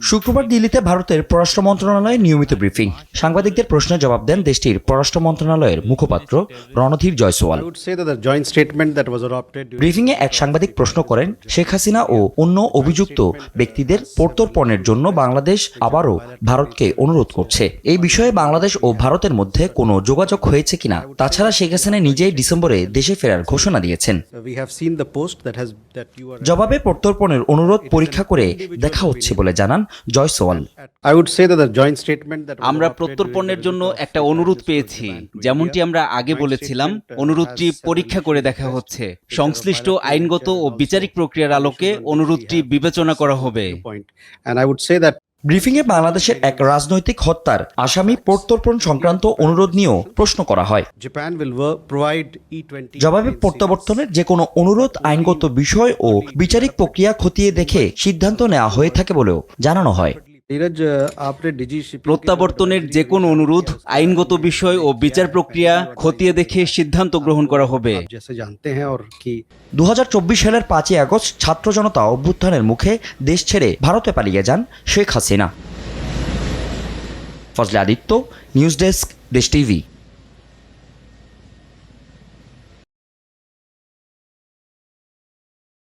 শুক্রবার দিল্লিতে ভারতের পররাষ্ট্র মন্ত্রণালয়ের নিয়মিত ব্রিফিং। সাংবাদিকদের প্রশ্নের জবাব দেন দেশটির পররাষ্ট্র মন্ত্রণালয়ের মুখপাত্র রণধীর জয়সওয়াল। ব্রিফিংয়ে এক সাংবাদিক প্রশ্ন করেন, শেখ হাসিনা ও অন্য অভিযুক্ত ব্যক্তিদের প্রত্যর্পণের জন্য বাংলাদেশ আবারও ভারতকে অনুরোধ করছে। এই বিষয়ে বাংলাদেশ ও ভারতের মধ্যে কোনো যোগাযোগ হয়েছে কিনা? তাছাড়া শেখ হাসিনা নিজেই ডিসেম্বরে দেশে ফেরার ঘোষণা দিয়েছেন। জবাবে প্রত্যর্পণের অনুরোধ পরীক্ষা করে দেখা হচ্ছে বলে জানান জয়সওয়াল। আমরা প্রত্যর্পণের জন্য একটা অনুরোধ পেয়েছি। যেমনটি আমরা আগে বলেছিলাম, অনুরোধটি পরীক্ষা করে দেখা হচ্ছে। সংশ্লিষ্ট আইনগত ও বিচারিক প্রক্রিয়ার আলোকে অনুরোধটি বিবেচনা করা হবে। ব্রিফিংয়ে বাংলাদেশের এক রাজনৈতিক হত্যার আসামি প্রত্যর্পণ সংক্রান্ত অনুরোধ নিয়েও প্রশ্ন করা হয়। জবাবে প্রত্যাবর্তনের যে কোনো অনুরোধ আইনগত বিষয় ও বিচারিক প্রক্রিয়া খতিয়ে দেখে সিদ্ধান্ত নেওয়া হয়ে থাকে বলেও জানানো হয়। প্রত্যাবর্তনের যে কোনো অনুরোধ আইনগত বিষয় ও বিচার প্রক্রিয়া খতিয়ে দেখে সিদ্ধান্ত গ্রহণ করা হবে। 2024 সালের 5ই আগস্ট ছাত্র জনতা অভ্যুত্থানের মুখে দেশ ছেড়ে ভারতে পালিয়ে যান শেখ হাসিনা। ফজলে আদিত্য, নিউজ ডেস্ক, দেশ টিভি।